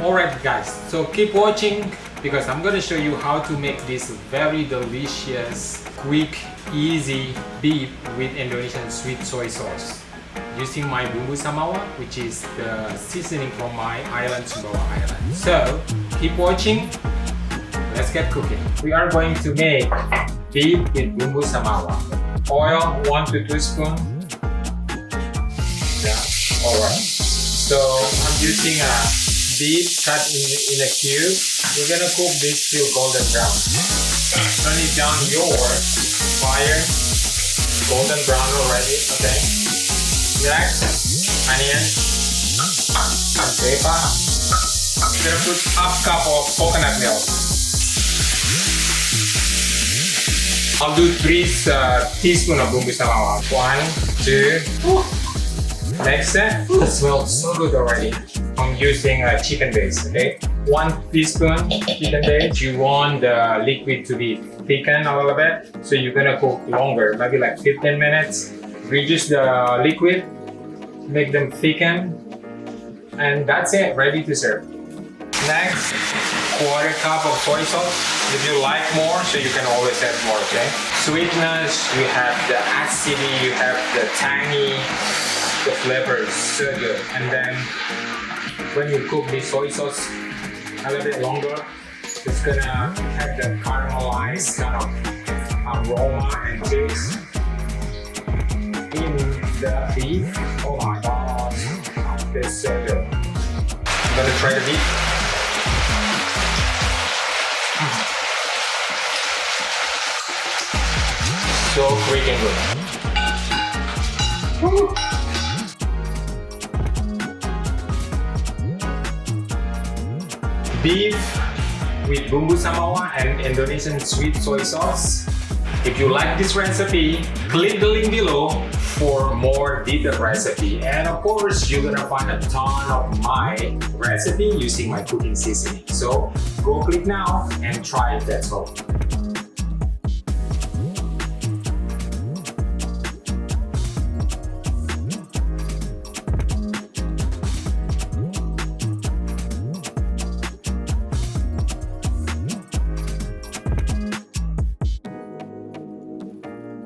Alright guys, so keep watching because I'm gonna show you how to make this very delicious, quick, easy beef with Indonesian sweet soy sauce using my bumbu samawa, which is the seasoning from my island, Sumbawa Island. So keep watching, let's get cooking. We are going to make beef with bumbu samawa. Oil 1 to 2 spoons. Yeah, alright. So I'm using a beef cut in a cube. We're gonna cook this till golden brown. Turn it down your fire. Golden brown already, okay. Next, onion and pepper. I'm gonna put half cup of coconut milk. I'll do 3 teaspoons of bumbu samawa. 1, 2. Next step, it smells so good already. I'm using a chicken base, okay? 1 teaspoon chicken base. You want the liquid to be thickened a little bit, so you're gonna cook longer, maybe like 15 minutes. Reduce the liquid, make them thicken, and that's it, ready to serve. Next, 1/4 cup of soy sauce. If you like more, so you can always add more, okay? Sweetness, you have the acidity, you have the tangy, the flavor is so good. And then when you cook the soy sauce a little bit longer, it's gonna have the caramelized kind of aroma and taste in the beef. Oh my god, it's so good. I'm gonna try the beef. So freaking good. Woo. Beef with bumbu samawa and Indonesian sweet soy sauce. If you like this recipe, click the link below for more detailed recipe. And of course, you're gonna find a ton of my recipe using my cooking seasoning. So go click now and try it, that's all.